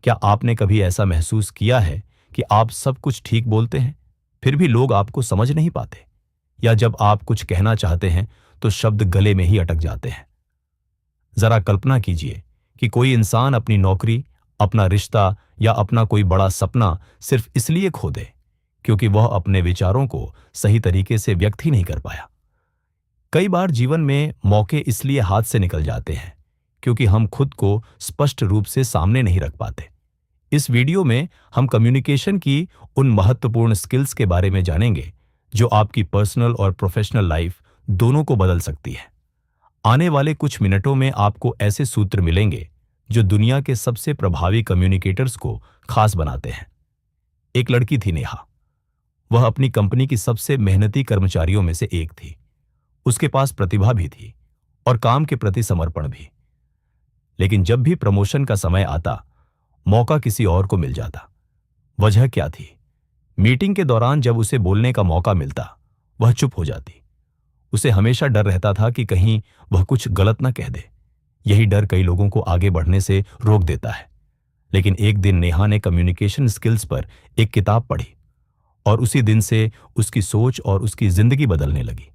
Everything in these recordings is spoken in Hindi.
क्या आपने कभी ऐसा महसूस किया है कि आप सब कुछ ठीक बोलते हैं, फिर भी लोग आपको समझ नहीं पाते? या जब आप कुछ कहना चाहते हैं तो शब्द गले में ही अटक जाते हैं? जरा कल्पना कीजिए कि कोई इंसान अपनी नौकरी, अपना रिश्ता या अपना कोई बड़ा सपना सिर्फ इसलिए खो दे क्योंकि वह अपने विचारों को सही तरीके से व्यक्त ही नहीं कर पाया। कई बार जीवन में मौके इसलिए हाथ से निकल जाते हैं क्योंकि हम खुद को स्पष्ट रूप से सामने नहीं रख पाते। इस वीडियो में हम कम्युनिकेशन की उन महत्वपूर्ण स्किल्स के बारे में जानेंगे जो आपकी पर्सनल और प्रोफेशनल लाइफ दोनों को बदल सकती है। आने वाले कुछ मिनटों में आपको ऐसे सूत्र मिलेंगे जो दुनिया के सबसे प्रभावी कम्युनिकेटर्स को खास बनाते हैं। एक लड़की थी, नेहा। वह अपनी कंपनी की सबसे मेहनती कर्मचारियों में से एक थी। उसके पास प्रतिभा भी थी और काम के प्रति समर्पण भी। लेकिन जब भी प्रमोशन का समय आता, मौका किसी और को मिल जाता। वजह क्या थी? मीटिंग के दौरान जब उसे बोलने का मौका मिलता, वह चुप हो जाती। उसे हमेशा डर रहता था कि कहीं वह कुछ गलत न कह दे। यही डर कई लोगों को आगे बढ़ने से रोक देता है। लेकिन एक दिन नेहा ने कम्युनिकेशन स्किल्स पर एक किताब पढ़ी और उसी दिन से उसकी सोच और उसकी जिंदगी बदलने लगी।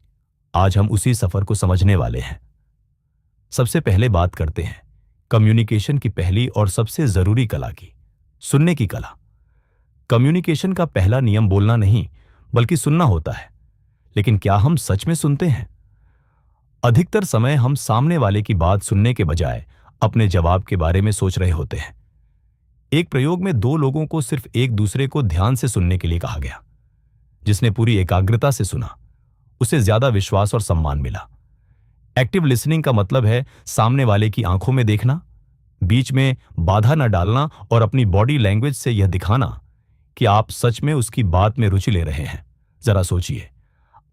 आज हम उसी सफर को समझने वाले हैं। सबसे पहले बात करते हैं कम्युनिकेशन की पहली और सबसे जरूरी कला की, सुनने की कला। कम्युनिकेशन का पहला नियम बोलना नहीं बल्कि सुनना होता है। लेकिन क्या हम सच में सुनते हैं? अधिकतर समय हम सामने वाले की बात सुनने के बजाय अपने जवाब के बारे में सोच रहे होते हैं। एक प्रयोग में दो लोगों को सिर्फ एक दूसरे को ध्यान से सुनने के लिए कहा गया। जिसने पूरी एकाग्रता से सुना, उसे ज्यादा विश्वास और सम्मान मिला। एक्टिव लिसनिंग का मतलब है सामने वाले की आंखों में देखना, बीच में बाधा न डालना और अपनी बॉडी लैंग्वेज से यह दिखाना कि आप सच में उसकी बात में रुचि ले रहे हैं। जरा सोचिए,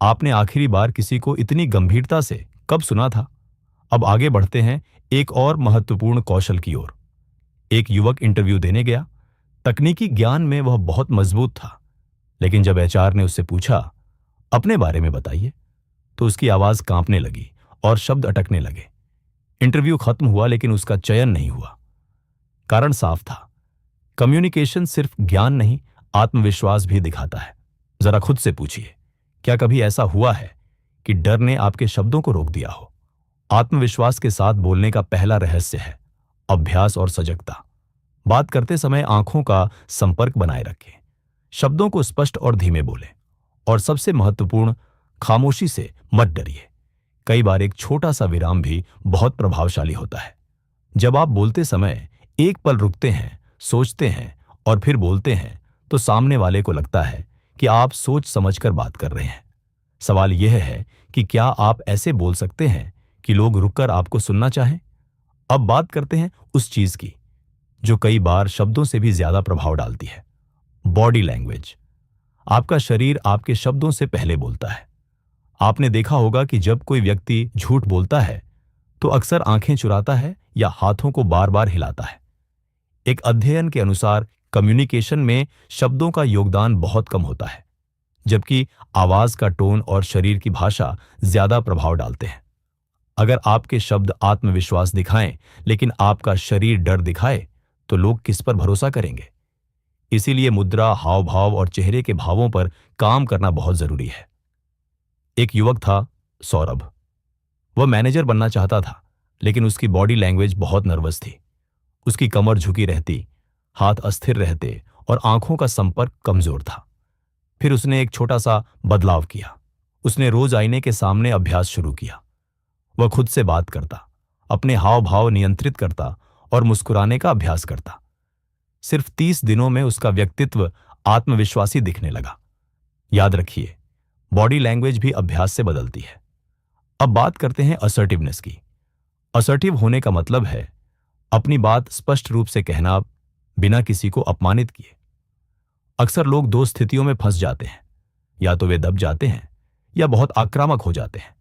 आपने आखिरी बार किसी को इतनी गंभीरता से कब सुना था? अब आगे बढ़ते हैं एक और महत्वपूर्ण कौशल की ओर। एक युवक इंटरव्यू देने गया। तकनीकी ज्ञान में वह बहुत मजबूत था, लेकिन जब एचआर ने उससे पूछा, अपने बारे में बताइए, तो उसकी आवाज कांपने लगी और शब्द अटकने लगे। इंटरव्यू खत्म हुआ लेकिन उसका चयन नहीं हुआ। कारण साफ था, कम्युनिकेशन सिर्फ ज्ञान नहीं, आत्मविश्वास भी दिखाता है। जरा खुद से पूछिए, क्या कभी ऐसा हुआ है कि डर ने आपके शब्दों को रोक दिया हो? आत्मविश्वास के साथ बोलने का पहला रहस्य है अभ्यास और सजगता। बात करते समय आंखों का संपर्क बनाए रखें, शब्दों को स्पष्ट और धीमे बोलें, और सबसे महत्वपूर्ण, खामोशी से मत डरिए। कई बार एक छोटा सा विराम भी बहुत प्रभावशाली होता है। जब आप बोलते समय एक पल रुकते हैं, सोचते हैं और फिर बोलते हैं, तो सामने वाले को लगता है कि आप सोच समझकर बात कर रहे हैं। सवाल यह है कि क्या आप ऐसे बोल सकते हैं कि लोग रुककर आपको सुनना चाहें? अब बात करते हैं उस चीज की जो कई बार शब्दों से भी ज्यादा प्रभाव डालती है, बॉडी लैंग्वेज। आपका शरीर आपके शब्दों से पहले बोलता है। आपने देखा होगा कि जब कोई व्यक्ति झूठ बोलता है तो अक्सर आंखें चुराता है या हाथों को बार बार हिलाता है। एक अध्ययन के अनुसार कम्युनिकेशन में शब्दों का योगदान बहुत कम होता है, जबकि आवाज का टोन और शरीर की भाषा ज्यादा प्रभाव डालते हैं। अगर आपके शब्द आत्मविश्वास दिखाएं लेकिन आपका शरीर डर दिखाए, तो लोग किस पर भरोसा करेंगे? इसीलिए मुद्रा, हाव भाव और चेहरे के भावों पर काम करना बहुत जरूरी है। एक युवक था, सौरभ। वह मैनेजर बनना चाहता था, लेकिन उसकी बॉडी लैंग्वेज बहुत नर्वस थी। उसकी कमर झुकी रहती, हाथ अस्थिर रहते और आंखों का संपर्क कमजोर था। फिर उसने एक छोटा सा बदलाव किया। उसने रोज आईने के सामने अभ्यास शुरू किया। वह खुद से बात करता, अपने हाव भाव नियंत्रित करता और मुस्कुराने का अभ्यास करता। सिर्फ 30 दिनों में उसका व्यक्तित्व आत्मविश्वासी दिखने लगा। याद रखिए, बॉडी लैंग्वेज भी अभ्यास से बदलती है। अब बात करते हैं असर्टिवनेस की। असर्टिव होने का मतलब है अपनी बात स्पष्ट रूप से कहना बिना किसी को अपमानित किए। अक्सर लोग दो स्थितियों में फंस जाते हैं, या तो वे दब जाते हैं या बहुत आक्रामक हो जाते हैं।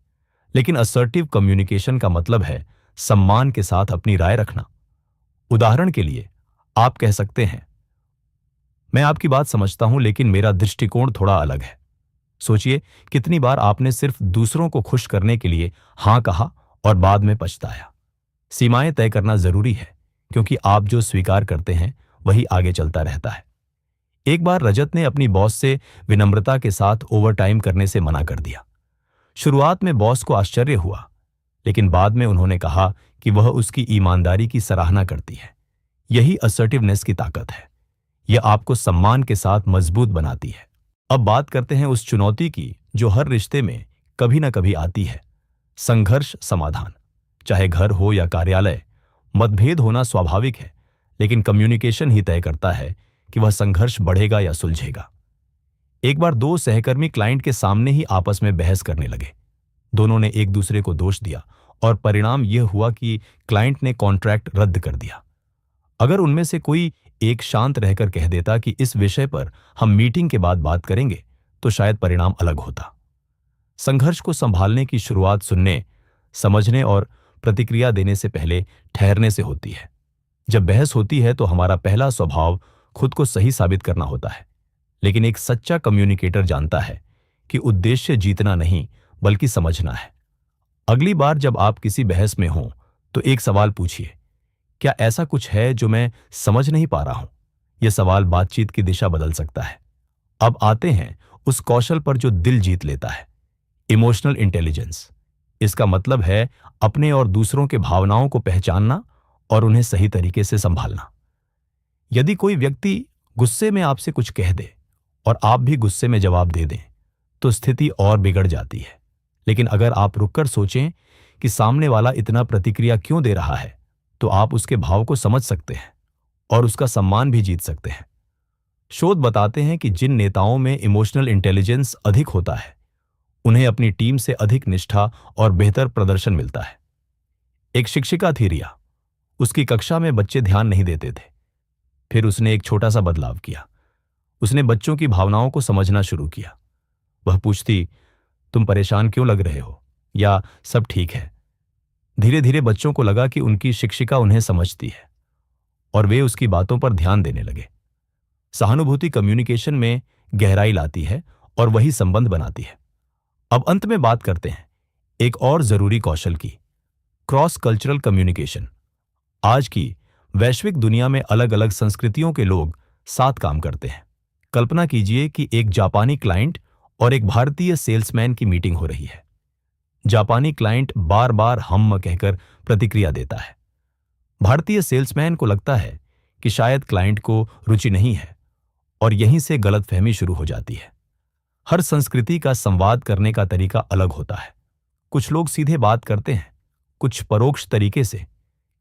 लेकिन असर्टिव कम्युनिकेशन का मतलब है सम्मान के साथ अपनी राय रखना। उदाहरण के लिए, आप कह सकते हैं, मैं आपकी बात समझता हूं लेकिन मेरा दृष्टिकोण थोड़ा अलग है। सोचिए, कितनी बार आपने सिर्फ दूसरों को खुश करने के लिए हां कहा और बाद में पछताया। सीमाएं तय करना जरूरी है, क्योंकि आप जो स्वीकार करते हैं वही आगे चलता रहता है। एक बार रजत ने अपनी बॉस से विनम्रता के साथ ओवरटाइम करने से मना कर दिया। शुरुआत में बॉस को आश्चर्य हुआ, लेकिन बाद में उन्होंने कहा कि वह उसकी ईमानदारी की सराहना करती है। यही असर्टिवनेस की ताकत है। यह आपको सम्मान के साथ मजबूत बनाती है। अब बात करते हैं उस चुनौती की जो हर रिश्ते में कभी ना कभी आती है, संघर्ष समाधान। चाहे घर हो या कार्यालय, मतभेद होना स्वाभाविक है, लेकिन कम्युनिकेशन ही तय करता है कि वह संघर्ष बढ़ेगा या सुलझेगा। एक बार दो सहकर्मी क्लाइंट के सामने ही आपस में बहस करने लगे। दोनों ने एक दूसरे को दोष दिया और परिणाम यह हुआ कि क्लाइंट ने कॉन्ट्रैक्ट रद्द कर दिया। अगर उनमें से कोई एक शांत रहकर कह देता कि इस विषय पर हम मीटिंग के बाद बात करेंगे, तो शायद परिणाम अलग होता। संघर्ष को संभालने की शुरुआत सुनने, समझने और प्रतिक्रिया देने से पहले ठहरने से होती है। जब बहस होती है तो हमारा पहला स्वभाव खुद को सही साबित करना होता है, लेकिन एक सच्चा कम्युनिकेटर जानता है कि उद्देश्य जीतना नहीं बल्कि समझना है। अगली बार जब आप किसी बहस में हों तो एक सवाल पूछिए, क्या ऐसा कुछ है जो मैं समझ नहीं पा रहा हूं? यह सवाल बातचीत की दिशा बदल सकता है। अब आते हैं उस कौशल पर जो दिल जीत लेता है, इमोशनल इंटेलिजेंस। इसका मतलब है अपने और दूसरों के भावनाओं को पहचानना और उन्हें सही तरीके से संभालना। यदि कोई व्यक्ति गुस्से में आपसे कुछ कह दे और आप भी गुस्से में जवाब दे दें, तो स्थिति और बिगड़ जाती है। लेकिन अगर आप रुककर सोचें कि सामने वाला इतना प्रतिक्रिया क्यों दे रहा है, तो आप उसके भाव को समझ सकते हैं और उसका सम्मान भी जीत सकते हैं। शोध बताते हैं कि जिन नेताओं में इमोशनल इंटेलिजेंस अधिक होता है, उन्हें अपनी टीम से अधिक निष्ठा और बेहतर प्रदर्शन मिलता है। एक शिक्षिका थी रिया। उसकी कक्षा में बच्चे ध्यान नहीं देते थे। फिर उसने एक छोटा सा बदलाव किया। उसने बच्चों की भावनाओं को समझना शुरू किया। वह पूछती, तुम परेशान क्यों लग रहे हो, या सब ठीक है। धीरे धीरे बच्चों को लगा कि उनकी शिक्षिका उन्हें समझती है और वे उसकी बातों पर ध्यान देने लगे। सहानुभूति कम्युनिकेशन में गहराई लाती है और वही संबंध बनाती है। अब अंत में बात करते हैं एक और जरूरी कौशल की, क्रॉस कल्चरल कम्युनिकेशन। आज की वैश्विक दुनिया में अलग अलग संस्कृतियों के लोग साथ काम करते हैं। कल्पना कीजिए कि एक जापानी क्लाइंट और एक भारतीय सेल्समैन की मीटिंग हो रही है। जापानी क्लाइंट बार बार हम कहकर प्रतिक्रिया देता है। भारतीय सेल्समैन को लगता है कि शायद क्लाइंट को रुचि नहीं है और यहीं से गलतफहमी शुरू हो जाती है। हर संस्कृति का संवाद करने का तरीका अलग होता है। कुछ लोग सीधे बात करते हैं, कुछ परोक्ष तरीके से।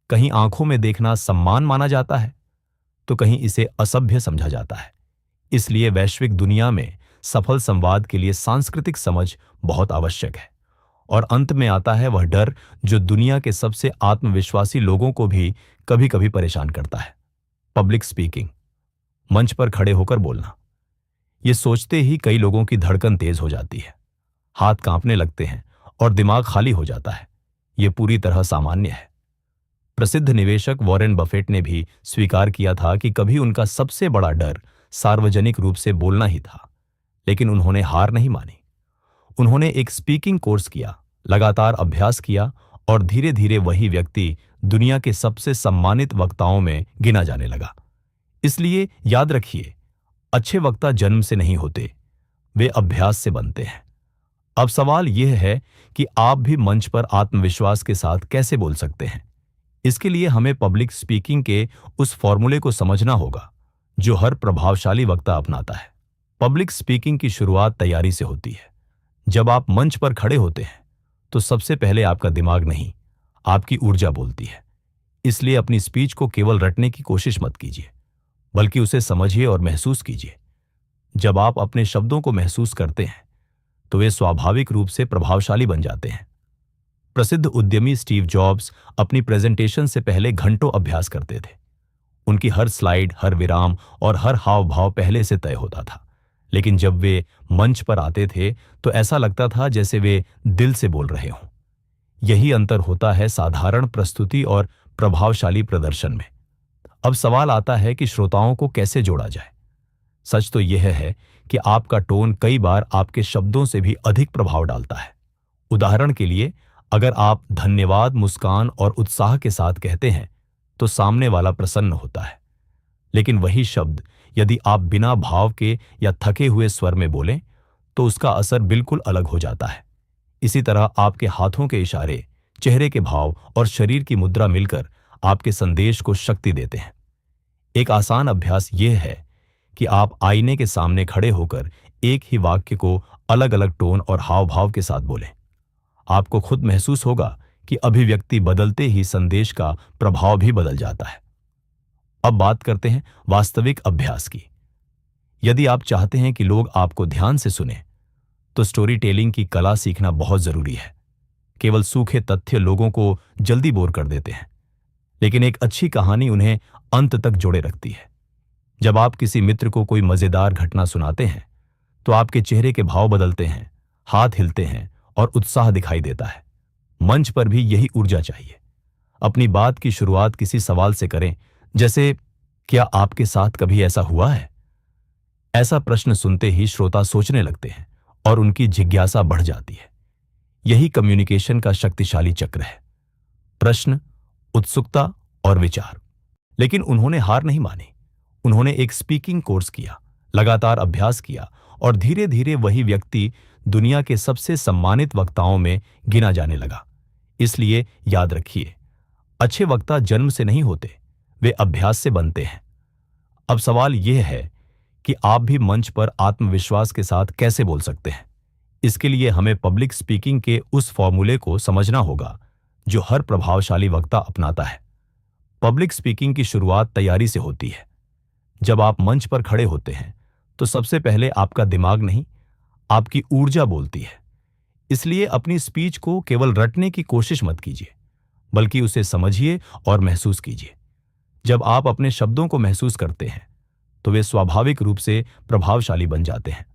कहीं आंखों में देखना सम्मान माना जाता है, तो कहीं इसे असभ्य समझा जाता है। इसलिए वैश्विक दुनिया में सफल संवाद के लिए सांस्कृतिक समझ बहुत आवश्यक है। और अंत में आता है वह डर जो दुनिया के सबसे आत्मविश्वासी लोगों को भी कभी कभी परेशान करता है, पब्लिक स्पीकिंग, मंच पर खड़े होकर बोलना। ये सोचते ही कई लोगों की धड़कन तेज हो जाती है, हाथ कांपने लगते हैं और दिमाग खाली हो जाता है। ये पूरी तरह सामान्य है। प्रसिद्ध निवेशक वॉरेन बफेट ने भी स्वीकार किया था कि कभी उनका सबसे बड़ा डर सार्वजनिक रूप से बोलना ही था, लेकिन उन्होंने हार नहीं मानी। उन्होंने एक स्पीकिंग कोर्स किया, लगातार अभ्यास किया और धीरे धीरे वही व्यक्ति दुनिया के सबसे सम्मानित वक्ताओं में गिना जाने लगा। इसलिए याद रखिए, अच्छे वक्ता जन्म से नहीं होते, वे अभ्यास से बनते हैं। अब सवाल यह है कि आप भी मंच पर आत्मविश्वास के साथ कैसे बोल सकते हैं। इसके लिए हमें पब्लिक स्पीकिंग के उस फॉर्मूले को समझना होगा जो हर प्रभावशाली वक्ता अपनाता है। पब्लिक स्पीकिंग की शुरुआत तैयारी से होती है। जब आप मंच पर खड़े होते हैं तो सबसे पहले आपका दिमाग नहीं, आपकी ऊर्जा बोलती है। इसलिए अपनी स्पीच को केवल रटने की कोशिश मत कीजिए, बल्कि उसे समझिए और महसूस कीजिए। जब आप अपने शब्दों को महसूस करते हैं तो वे स्वाभाविक रूप से प्रभावशाली बन जाते हैं। प्रसिद्ध उद्यमी स्टीव जॉब्स अपनी प्रेजेंटेशन से पहले घंटों अभ्यास करते थे। उनकी हर स्लाइड, हर विराम और हर हाव भाव पहले से तय होता था। लेकिन जब वे मंच पर आते थे तो ऐसा लगता था जैसे वे दिल से बोल रहे हों। यही अंतर होता है साधारण प्रस्तुति और प्रभावशाली प्रदर्शन में। अब सवाल आता है कि श्रोताओं को कैसे जोड़ा जाए। सच तो यह है कि आपका टोन कई बार आपके शब्दों से भी अधिक प्रभाव डालता है। उदाहरण के लिए, अगर आप धन्यवाद, मुस्कान और उत्साह के साथ कहते हैं तो सामने वाला प्रसन्न होता है। लेकिन वही शब्द यदि आप बिना भाव के या थके हुए स्वर में बोलें तो उसका असर बिल्कुल अलग हो जाता है। इसी तरह आपके हाथों के इशारे, चेहरे के भाव और शरीर की मुद्रा मिलकर आपके संदेश को शक्ति देते हैं। एक आसान अभ्यास यह है कि आप आईने के सामने खड़े होकर एक ही वाक्य को अलग अलग टोन और हाव भाव के साथ बोलें। आपको खुद महसूस होगा कि अभिव्यक्ति बदलते ही संदेश का प्रभाव भी बदल जाता है। अब बात करते हैं वास्तविक अभ्यास की। यदि आप चाहते हैं कि लोग आपको ध्यान से सुने तो स्टोरी टेलिंग की कला सीखना बहुत जरूरी है। केवल सूखे तथ्य लोगों को जल्दी बोर कर देते हैं, लेकिन एक अच्छी कहानी उन्हें अंत तक जोड़े रखती है। जब आप किसी मित्र को कोई मजेदार घटना सुनाते हैं तो आपके चेहरे के भाव बदलते हैं, हाथ हिलते हैं और उत्साह दिखाई देता है। मंच पर भी यही ऊर्जा चाहिए। अपनी बात की शुरुआत किसी सवाल से करें, जैसे क्या आपके साथ कभी ऐसा हुआ है? ऐसा प्रश्न सुनते ही श्रोता सोचने लगते हैं और उनकी जिज्ञासा बढ़ जाती है। यही कम्युनिकेशन का शक्तिशाली चक्र है। प्रश्न, उत्सुकता और विचार। लेकिन उन्होंने हार नहीं मानी। उन्होंने एक स्पीकिंग कोर्स किया, लगातार अभ्यास किया और धीरे धीरे वही व्यक्ति दुनिया के सबसे सम्मानित वक्ताओं में गिना जाने लगा। इसलिए याद रखिए, अच्छे वक्ता जन्म से नहीं होते, वे अभ्यास से बनते हैं। अब सवाल यह है कि आप भी मंच पर आत्मविश्वास के साथ कैसे बोल सकते हैं। इसके लिए हमें पब्लिक स्पीकिंग के उस फॉर्मूले को समझना होगा जो हर प्रभावशाली वक्ता अपनाता है। पब्लिक स्पीकिंग की शुरुआत तैयारी से होती है। जब आप मंच पर खड़े होते हैं तो सबसे पहले आपका दिमाग नहीं, आपकी ऊर्जा बोलती है। इसलिए अपनी स्पीच को केवल रटने की कोशिश मत कीजिए, बल्कि उसे समझिए और महसूस कीजिए। जब आप अपने शब्दों को महसूस करते हैं तो वे स्वाभाविक रूप से प्रभावशाली बन जाते हैं।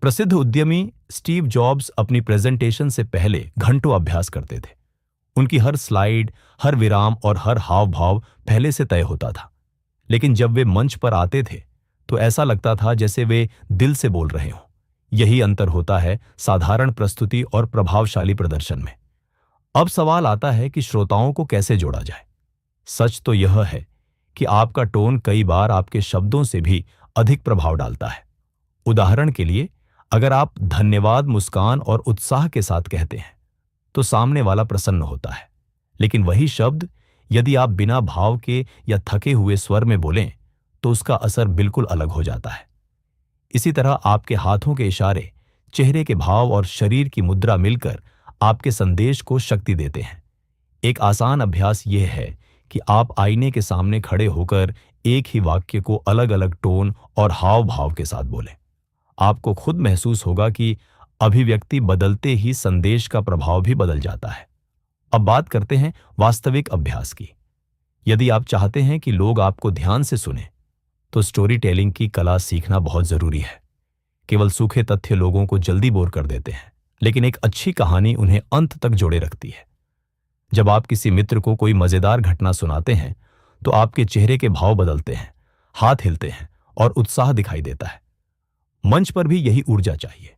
प्रसिद्ध उद्यमी स्टीव जॉब्स अपनी प्रेजेंटेशन से पहले घंटों अभ्यास करते थे। उनकी हर स्लाइड, हर विराम और हर हाव भाव पहले से तय होता था। लेकिन जब वे मंच पर आते थे तो ऐसा लगता था जैसे वे दिल से बोल रहे हों। यही अंतर होता है साधारण प्रस्तुति और प्रभावशाली प्रदर्शन में। अब सवाल आता है कि श्रोताओं को कैसे जोड़ा जाए। सच तो यह है कि आपका टोन कई बार आपके शब्दों से भी अधिक प्रभाव डालता है। उदाहरण के लिए, अगर आप धन्यवाद मुस्कान और उत्साह के साथ कहते हैं तो सामने वाला प्रसन्न होता है। लेकिन वही शब्द यदि आप बिना भाव के या थके हुए स्वर में बोलें तो उसका असर बिल्कुल अलग हो जाता है। इसी तरह आपके हाथों के इशारे, चेहरे के भाव और शरीर की मुद्रा मिलकर आपके संदेश को शक्ति देते हैं। एक आसान अभ्यास यह है कि आप आईने के सामने खड़े होकर एक ही वाक्य को अलग अलग टोन और हाव भाव के साथ बोलें। आपको खुद महसूस होगा कि अभिव्यक्ति बदलते ही संदेश का प्रभाव भी बदल जाता है। अब बात करते हैं वास्तविक अभ्यास की। यदि आप चाहते हैं कि लोग आपको ध्यान से सुने तो स्टोरी टेलिंग की कला सीखना बहुत जरूरी है। केवल सूखे तथ्य लोगों को जल्दी बोर कर देते हैं, लेकिन एक अच्छी कहानी उन्हें अंत तक जोड़े रखती है। जब आप किसी मित्र को कोई मजेदार घटना सुनाते हैं तो आपके चेहरे के भाव बदलते हैं, हाथ हिलते हैं और उत्साह दिखाई देता है। मंच पर भी यही ऊर्जा चाहिए।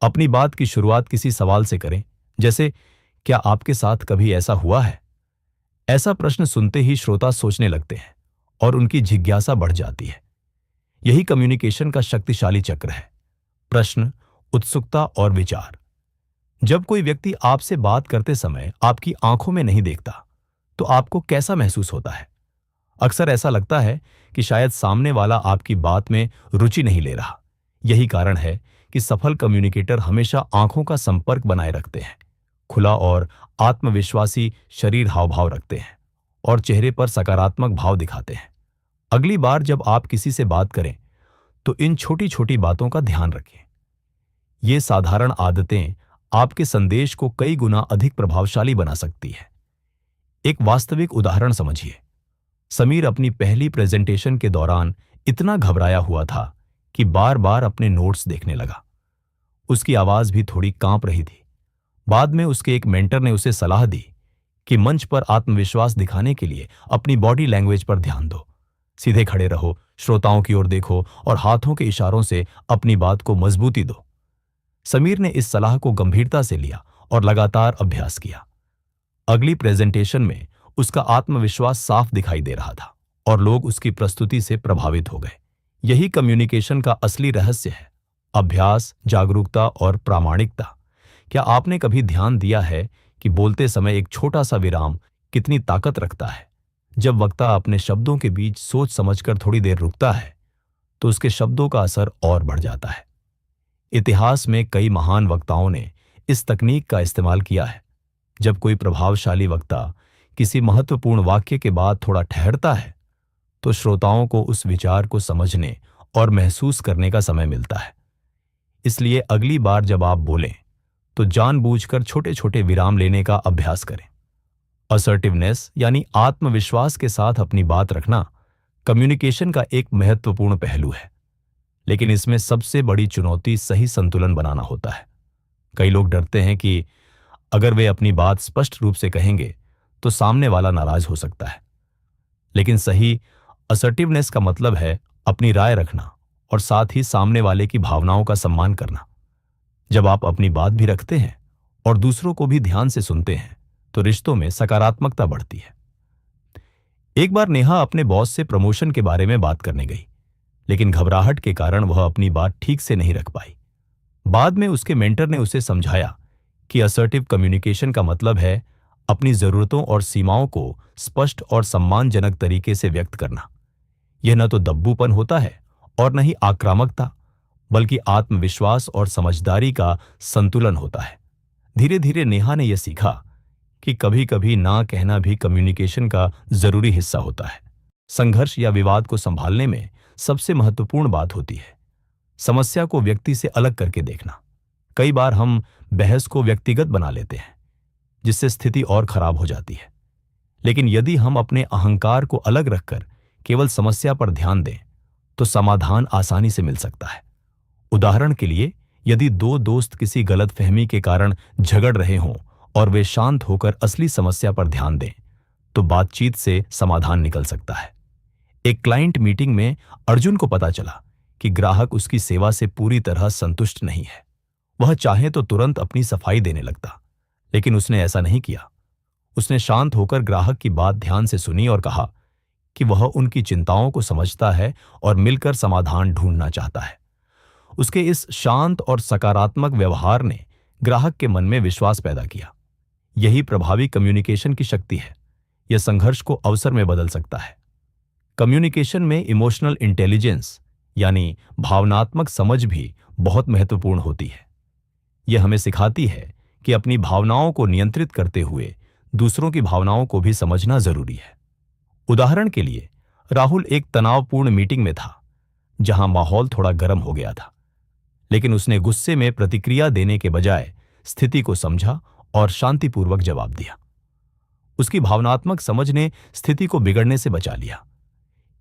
अपनी बात की शुरुआत किसी सवाल से करें, जैसे क्या आपके साथ कभी ऐसा हुआ है? ऐसा प्रश्न सुनते ही श्रोता सोचने लगते हैं और उनकी जिज्ञासा बढ़ जाती है। यही कम्युनिकेशन का शक्तिशाली चक्र है। प्रश्न, उत्सुकता और विचार। जब कोई व्यक्ति आपसे बात करते समय आपकी आंखों में नहीं देखता तो आपको कैसा महसूस होता है? अक्सर ऐसा लगता है कि शायद सामने वाला आपकी बात में रुचि नहीं ले रहा। यही कारण है कि सफल कम्युनिकेटर हमेशा आंखों का संपर्क बनाए रखते हैं, खुला और आत्मविश्वासी शरीर हावभाव रखते हैं और चेहरे पर सकारात्मक भाव दिखाते हैं। अगली बार जब आप किसी से बात करें तो इन छोटी छोटी बातों का ध्यान रखें। ये साधारण आदतें आपके संदेश को कई गुना अधिक प्रभावशाली बना सकती है। एक वास्तविक उदाहरण समझिए। समीर अपनी पहली प्रेजेंटेशन के दौरान इतना घबराया हुआ था कि बार बार अपने नोट्स देखने लगा। उसकी आवाज भी थोड़ी कांप रही थी। बाद में उसके एक मेंटर ने उसे सलाह दी कि मंच पर आत्मविश्वास दिखाने के लिए अपनी बॉडी लैंग्वेज पर ध्यान दो। सीधे खड़े रहो, श्रोताओं की ओर देखो और हाथों के इशारों से अपनी बात को मजबूती दो। समीर ने इस सलाह को गंभीरता से लिया और लगातार अभ्यास किया। अगली प्रेजेंटेशन में उसका आत्मविश्वास साफ दिखाई दे रहा था और लोग उसकी प्रस्तुति से प्रभावित हो गए। यही कम्युनिकेशन का असली रहस्य है, अभ्यास, जागरूकता और प्रामाणिकता। क्या आपने कभी ध्यान दिया है कि बोलते समय एक छोटा सा विराम कितनी ताकत रखता है? जब वक्ता अपने शब्दों के बीच सोच समझकर थोड़ी देर रुकता है तो उसके शब्दों का असर और बढ़ जाता है। इतिहास में कई महान वक्ताओं ने इस तकनीक का इस्तेमाल किया है। जब कोई प्रभावशाली वक्ता किसी महत्वपूर्ण वाक्य के बाद थोड़ा ठहरता है तो श्रोताओं को उस विचार को समझने और महसूस करने का समय मिलता है। इसलिए अगली बार जब आप बोलें तो जानबूझकर छोटे छोटे विराम लेने का अभ्यास करें। असर्टिवनेस यानी आत्मविश्वास के साथ अपनी बात रखना कम्युनिकेशन का एक महत्वपूर्ण पहलू है, लेकिन इसमें सबसे बड़ी चुनौती सही संतुलन बनाना होता है। कई लोग डरते हैं कि अगर वे अपनी बात स्पष्ट रूप से कहेंगे तो सामने वाला नाराज हो सकता है। लेकिन सही असर्टिवनेस का मतलब है अपनी राय रखना और साथ ही सामने वाले की भावनाओं का सम्मान करना। जब आप अपनी बात भी रखते हैं और दूसरों को भी ध्यान से सुनते हैं तो रिश्तों में सकारात्मकता बढ़ती है। एक बार नेहा अपने बॉस से प्रमोशन के बारे में बात करने गई, लेकिन घबराहट के कारण वह अपनी बात ठीक से नहीं रख पाई। बाद में उसके मेंटर ने उसे समझाया कि असर्टिव कम्युनिकेशन का मतलब है अपनी जरूरतों और सीमाओं को स्पष्ट और सम्मानजनक तरीके से व्यक्त करना। यह न तो दब्बूपन होता है और न ही आक्रामकता, बल्कि आत्मविश्वास और समझदारी का संतुलन होता है। धीरे धीरे नेहा ने यह सीखा कि कभी कभी ना कहना भी कम्युनिकेशन का जरूरी हिस्सा होता है। संघर्ष या विवाद को संभालने में सबसे महत्वपूर्ण बात होती है समस्या को व्यक्ति से अलग करके देखना। कई बार हम बहस को व्यक्तिगत बना लेते हैं, जिससे स्थिति और खराब हो जाती है। लेकिन यदि हम अपने अहंकार को अलग रखकर केवल समस्या पर ध्यान दें तो समाधान आसानी से मिल सकता है। उदाहरण के लिए, यदि दो दोस्त किसी गलतफहमी के कारण झगड़ रहे हों और वे शांत होकर असली समस्या पर ध्यान दें तो बातचीत से समाधान निकल सकता है। एक क्लाइंट मीटिंग में अर्जुन को पता चला कि ग्राहक उसकी सेवा से पूरी तरह संतुष्ट नहीं है। वह चाहे तो तुरंत अपनी सफाई देने लगता, लेकिन उसने ऐसा नहीं किया। उसने शांत होकर ग्राहक की बात ध्यान से सुनी और कहा कि वह उनकी चिंताओं को समझता है और मिलकर समाधान ढूंढना चाहता है। उसके इस शांत और सकारात्मक व्यवहार ने ग्राहक के मन में विश्वास पैदा किया। यही प्रभावी कम्युनिकेशन की शक्ति है। यह संघर्ष को अवसर में बदल सकता है। कम्युनिकेशन में इमोशनल इंटेलिजेंस यानी भावनात्मक समझ भी बहुत महत्वपूर्ण होती है। यह हमें सिखाती है कि अपनी भावनाओं को नियंत्रित करते हुए दूसरों की भावनाओं को भी समझना जरूरी है। उदाहरण के लिए, राहुल एक तनावपूर्ण मीटिंग में था जहां माहौल थोड़ा गर्म हो गया था, लेकिन उसने गुस्से में प्रतिक्रिया देने के बजाय स्थिति को समझा और शांतिपूर्वक जवाब दिया। उसकी भावनात्मक समझ ने स्थिति को बिगड़ने से बचा लिया।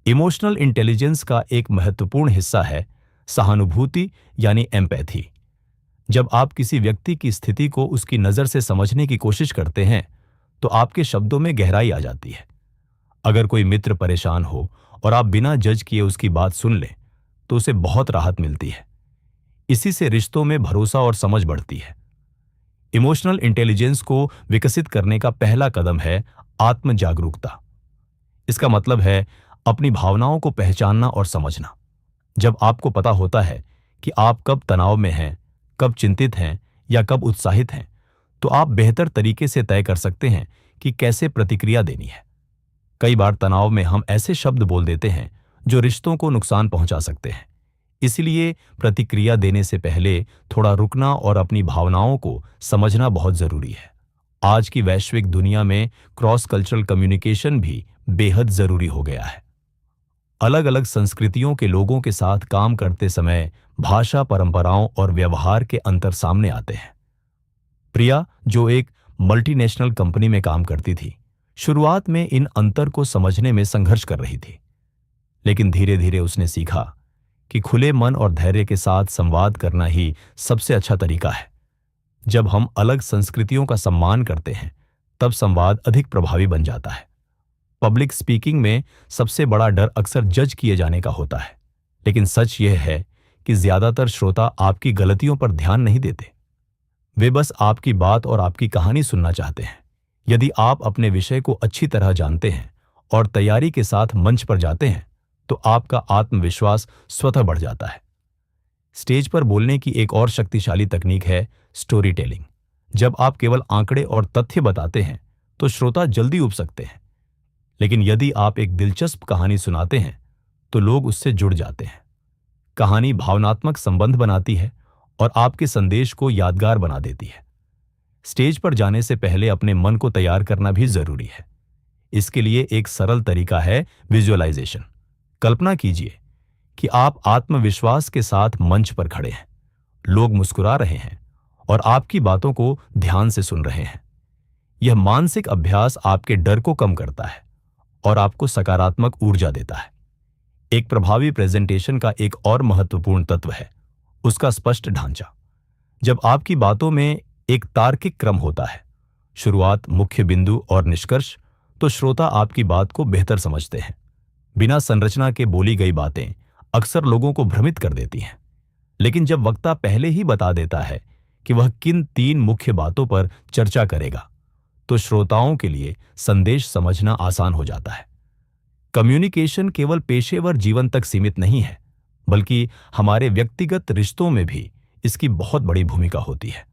इमोशनल इंटेलिजेंस का एक महत्वपूर्ण हिस्सा है सहानुभूति यानी एम्पैथी। जब आप किसी व्यक्ति की स्थिति को उसकी नजर से समझने की कोशिश करते हैं तो आपके शब्दों में गहराई आ जाती है। अगर कोई मित्र परेशान हो और आप बिना जज किए उसकी बात सुन लें तो उसे बहुत राहत मिलती है। इसी से रिश्तों में भरोसा और समझ बढ़ती है। इमोशनल इंटेलिजेंस को विकसित करने का पहला कदम है आत्म जागरूकता। इसका मतलब है अपनी भावनाओं को पहचानना और समझना। जब आपको पता होता है कि आप कब तनाव में हैं, कब चिंतित हैं या कब उत्साहित हैं, तो आप बेहतर तरीके से तय कर सकते हैं कि कैसे प्रतिक्रिया देनी है। कई बार तनाव में हम ऐसे शब्द बोल देते हैं जो रिश्तों को नुकसान पहुंचा सकते हैं। इसलिए प्रतिक्रिया देने से पहले थोड़ा रुकना और अपनी भावनाओं को समझना बहुत जरूरी है। आज की वैश्विक दुनिया में क्रॉस कल्चरल कम्युनिकेशन भी बेहद जरूरी हो गया है। अलग अलग संस्कृतियों के लोगों के साथ काम करते समय भाषा, परंपराओं और व्यवहार के अंतर सामने आते हैं। प्रिया, जो एक मल्टीनेशनल कंपनी में काम करती थी, शुरुआत में इन अंतर को समझने में संघर्ष कर रही थी, लेकिन धीरे धीरे उसने सीखा कि खुले मन और धैर्य के साथ संवाद करना ही सबसे अच्छा तरीका है। जब हम अलग संस्कृतियों का सम्मान करते हैं, तब संवाद अधिक प्रभावी बन जाता है। पब्लिक स्पीकिंग में सबसे बड़ा डर अक्सर जज किए जाने का होता है, लेकिन सच यह है कि ज्यादातर श्रोता आपकी गलतियों पर ध्यान नहीं देते। वे बस आपकी बात और आपकी कहानी सुनना चाहते हैं। यदि आप अपने विषय को अच्छी तरह जानते हैं और तैयारी के साथ मंच पर जाते हैं तो आपका आत्मविश्वास स्वतः बढ़ जाता है। स्टेज पर बोलने की एक और शक्तिशाली तकनीक है स्टोरी टेलिंग। जब आप केवल आंकड़े और तथ्य बताते हैं तो श्रोता जल्दी उब सकते हैं, लेकिन यदि आप एक दिलचस्प कहानी सुनाते हैं तो लोग उससे जुड़ जाते हैं। कहानी भावनात्मक संबंध बनाती है और आपके संदेश को यादगार बना देती है। स्टेज पर जाने से पहले अपने मन को तैयार करना भी जरूरी है। इसके लिए एक सरल तरीका है विजुअलाइजेशन। कल्पना कीजिए कि आप आत्मविश्वास के साथ मंच पर खड़े हैं, लोग मुस्कुरा रहे हैं और आपकी बातों को ध्यान से सुन रहे हैं। यह मानसिक अभ्यास आपके डर को कम करता है और आपको सकारात्मक ऊर्जा देता है। एक प्रभावी प्रेजेंटेशन का एक और महत्वपूर्ण तत्व है उसका स्पष्ट ढांचा। जब आपकी बातों में एक तार्किक क्रम होता है, शुरुआत, मुख्य बिंदु और निष्कर्ष, तो श्रोता आपकी बात को बेहतर समझते हैं। बिना संरचना के बोली गई बातें अक्सर लोगों को भ्रमित कर देती हैं, लेकिन जब वक्ता पहले ही बता देता है कि वह किन 3 मुख्य बातों पर चर्चा करेगा, तो श्रोताओं के लिए संदेश समझना आसान हो जाता है। कम्युनिकेशन केवल पेशेवर जीवन तक सीमित नहीं है, बल्कि हमारे व्यक्तिगत रिश्तों में भी इसकी बहुत बड़ी भूमिका होती है।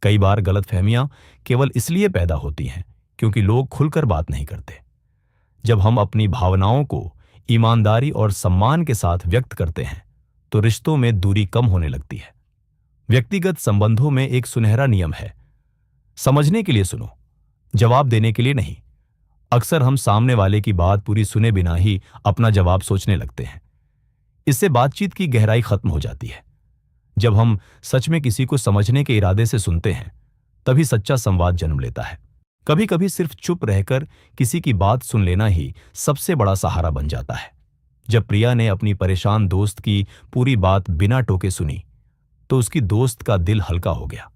कई बार गलतफहमियां केवल इसलिए पैदा होती हैं क्योंकि लोग खुलकर बात नहीं करते। जब हम अपनी भावनाओं को ईमानदारी और सम्मान के साथ व्यक्त करते हैं तो रिश्तों में दूरी कम होने लगती है। व्यक्तिगत संबंधों में एक सुनहरा नियम है, समझने के लिए सुनो, जवाब देने के लिए नहीं। अक्सर हम सामने वाले की बात पूरी सुने बिना ही अपना जवाब सोचने लगते हैं। इससे बातचीत की गहराई खत्म हो जाती है। जब हम सच में किसी को समझने के इरादे से सुनते हैं, तभी सच्चा संवाद जन्म लेता है। कभी कभी सिर्फ चुप रहकर किसी की बात सुन लेना ही सबसे बड़ा सहारा बन जाता है। जब प्रिया ने अपनी परेशान दोस्त की पूरी बात बिना टोके सुनी, तो उसकी दोस्त का दिल हल्का हो गया।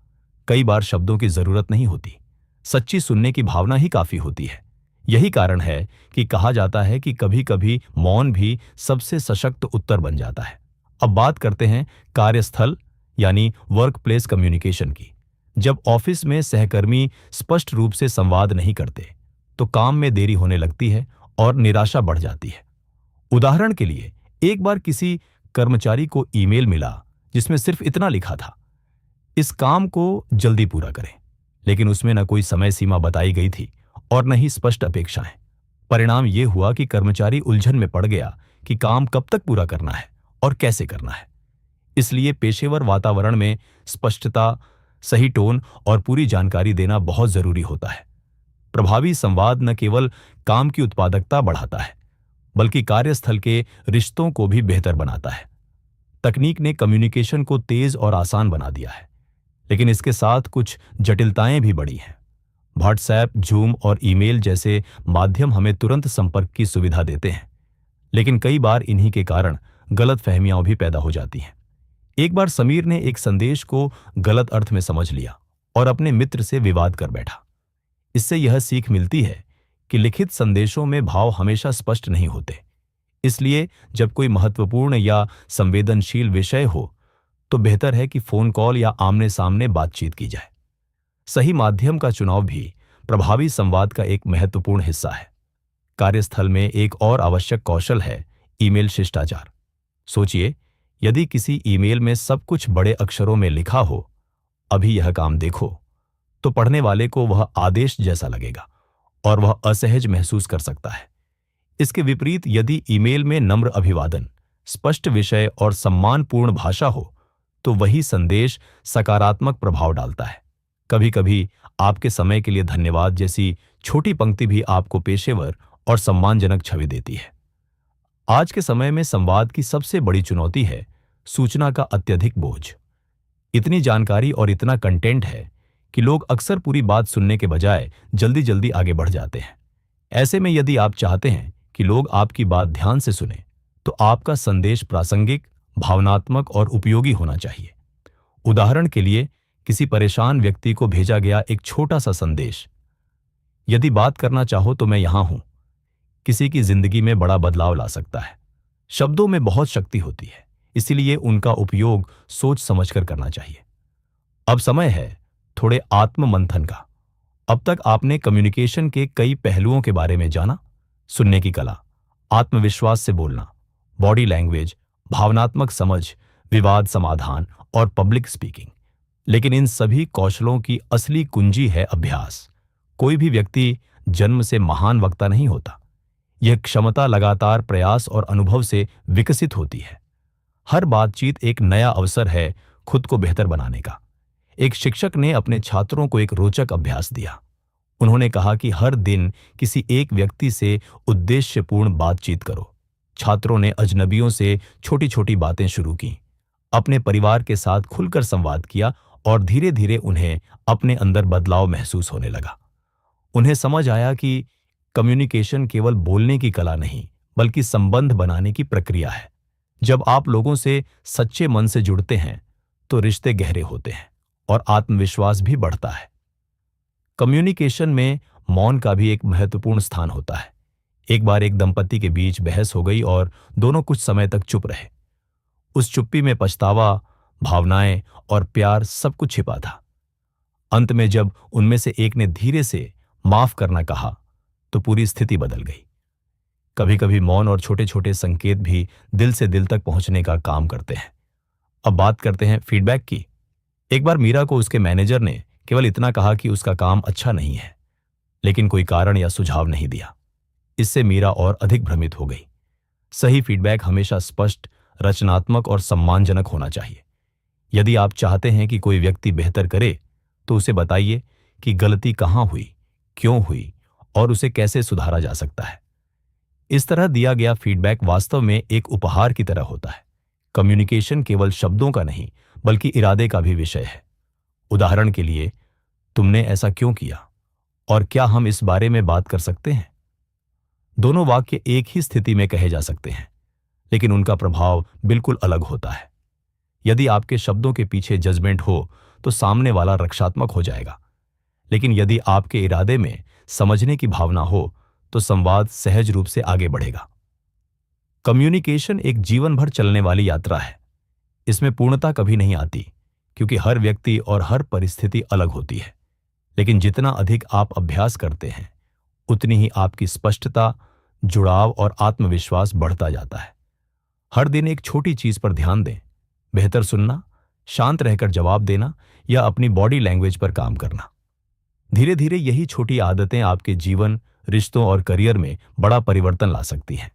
कई बार शब्दों की जरूरत नहीं होती, सच्ची सुनने की भावना ही काफी होती है। यही कारण है कि कहा जाता है कि कभी कभी मौन भी सबसे सशक्त उत्तर बन जाता है। अब बात करते हैं कार्यस्थल यानी वर्क प्लेस कम्युनिकेशन की। जब ऑफिस में सहकर्मी स्पष्ट रूप से संवाद नहीं करते, तो काम में देरी होने लगती है और निराशा बढ़ जाती है। उदाहरण के लिए, एक बार किसी कर्मचारी को ईमेल मिला जिसमें सिर्फ इतना लिखा था, इस काम को जल्दी पूरा करें, लेकिन उसमें न कोई समय सीमा बताई गई थी और न ही स्पष्ट अपेक्षाएं। परिणाम यह हुआ कि कर्मचारी उलझन में पड़ गया कि काम कब तक पूरा करना है और कैसे करना है। इसलिए पेशेवर वातावरण में स्पष्टता, सही टोन और पूरी जानकारी देना बहुत जरूरी होता है। प्रभावी संवाद न केवल काम की उत्पादकता बढ़ाता है, बल्कि कार्यस्थल के रिश्तों को भी बेहतर बनाता है। तकनीक ने कम्युनिकेशन को तेज और आसान बना दिया है, लेकिन इसके साथ कुछ जटिलताएं भी बढ़ी हैं। व्हाट्सएप, जूम और ईमेल जैसे माध्यम हमें तुरंत संपर्क की सुविधा देते हैं, लेकिन कई बार इन्हीं के कारण गलतफहमियां भी पैदा हो जाती हैं। एक बार समीर ने एक संदेश को गलत अर्थ में समझ लिया और अपने मित्र से विवाद कर बैठा। इससे यह सीख मिलती है कि लिखित संदेशों में भाव हमेशा स्पष्ट नहीं होते। इसलिए जब कोई महत्वपूर्ण या संवेदनशील विषय हो, तो बेहतर है कि फोन कॉल या आमने सामने बातचीत की जाए। सही माध्यम का चुनाव भी प्रभावी संवाद का एक महत्वपूर्ण हिस्सा है। कार्यस्थल में एक और आवश्यक कौशल है ईमेल शिष्टाचार। सोचिए, यदि किसी ईमेल में सब कुछ बड़े अक्षरों में लिखा हो, अभी यह काम देखो, तो पढ़ने वाले को वह आदेश जैसा लगेगा और वह असहज महसूस कर सकता है। इसके विपरीत यदि ईमेल में नम्र अभिवादन, स्पष्ट विषय और सम्मानपूर्ण भाषा हो, तो वही संदेश सकारात्मक प्रभाव डालता है। कभी कभी आपके समय के लिए धन्यवाद जैसी छोटी पंक्ति भी आपको पेशेवर और सम्मानजनक छवि देती है। आज के समय में संवाद की सबसे बड़ी चुनौती है सूचना का अत्यधिक बोझ। इतनी जानकारी और इतना कंटेंट है कि लोग अक्सर पूरी बात सुनने के बजाय जल्दी जल्दी आगे बढ़ जाते हैं। ऐसे में यदि आप चाहते हैं कि लोग आपकी बात ध्यान से सुने, तो आपका संदेश प्रासंगिक, भावनात्मक और उपयोगी होना चाहिए। उदाहरण के लिए, किसी परेशान व्यक्ति को भेजा गया एक छोटा सा संदेश, यदि बात करना चाहो तो मैं यहां हूं, किसी की जिंदगी में बड़ा बदलाव ला सकता है। शब्दों में बहुत शक्ति होती है, इसीलिए उनका उपयोग सोच समझकर करना चाहिए। अब समय है थोड़े आत्म मंथन का। अब तक आपने कम्युनिकेशन के कई पहलुओं के बारे में जाना, सुनने की कला, आत्मविश्वास से बोलना, बॉडी लैंग्वेज, भावनात्मक समझ, विवाद समाधान और पब्लिक स्पीकिंग। लेकिन इन सभी कौशलों की असली कुंजी है अभ्यास। कोई भी व्यक्ति जन्म से महान वक्ता नहीं होता। यह क्षमता लगातार प्रयास और अनुभव से विकसित होती है। हर बातचीत एक नया अवसर है खुद को बेहतर बनाने का। एक शिक्षक ने अपने छात्रों को एक रोचक अभ्यास दिया। उन्होंने कहा कि हर दिन किसी एक व्यक्ति से उद्देश्यपूर्ण बातचीत करो। छात्रों ने अजनबियों से छोटी छोटी बातें शुरू की, अपने परिवार के साथ खुलकर संवाद किया और धीरे धीरे उन्हें अपने अंदर बदलाव महसूस होने लगा। उन्हें समझ आया कि कम्युनिकेशन केवल बोलने की कला नहीं, बल्कि संबंध बनाने की प्रक्रिया है। जब आप लोगों से सच्चे मन से जुड़ते हैं तो रिश्ते गहरे होते हैं और आत्मविश्वास भी बढ़ता है। कम्युनिकेशन में मौन का भी एक महत्वपूर्ण स्थान होता है। एक बार एक दंपति के बीच बहस हो गई और दोनों कुछ समय तक चुप रहे। उस चुप्पी में पछतावा, भावनाएं और प्यार सब कुछ छिपा था। अंत में जब उनमें से एक ने धीरे से माफ करना कहा तो पूरी स्थिति बदल गई। कभी कभी मौन और छोटे छोटे संकेत भी दिल से दिल तक पहुंचने का काम करते हैं। अब बात करते हैं फीडबैक की। एक बार मीरा को उसके मैनेजर ने केवल इतना कहा कि उसका काम अच्छा नहीं है, लेकिन कोई कारण या सुझाव नहीं दिया। इससे मीरा और अधिक भ्रमित हो गई। सही फीडबैक हमेशा स्पष्ट, रचनात्मक और सम्मानजनक होना चाहिए। यदि आप चाहते हैं कि कोई व्यक्ति बेहतर करे तो उसे बताइए कि गलती कहाँ हुई, क्यों हुई और उसे कैसे सुधारा जा सकता है। इस तरह दिया गया फीडबैक वास्तव में एक उपहार की तरह होता है। कम्युनिकेशन केवल शब्दों का नहीं, बल्कि इरादे का भी विषय है। उदाहरण के लिए, तुमने ऐसा क्यों किया और क्या हम इस बारे में बात कर सकते हैं? दोनों वाक्य एक ही स्थिति में कहे जा सकते हैं, लेकिन उनका प्रभाव बिल्कुल अलग होता है। यदि आपके शब्दों के पीछे जजमेंट हो तो सामने वाला रक्षात्मक हो जाएगा, लेकिन यदि आपके इरादे में समझने की भावना हो तो संवाद सहज रूप से आगे बढ़ेगा। कम्युनिकेशन एक जीवन भर चलने वाली यात्रा है। इसमें पूर्णता कभी नहीं आती, क्योंकि हर व्यक्ति और हर परिस्थिति अलग होती है। लेकिन जितना अधिक आप अभ्यास करते हैं, उतनी ही आपकी स्पष्टता, जुड़ाव और आत्मविश्वास बढ़ता जाता है। हर दिन एक छोटी चीज पर ध्यान दें, बेहतर सुनना, शांत रहकर जवाब देना या अपनी बॉडी लैंग्वेज पर काम करना। धीरे धीरे यही छोटी आदतें आपके जीवन, रिश्तों और करियर में बड़ा परिवर्तन ला सकती हैं।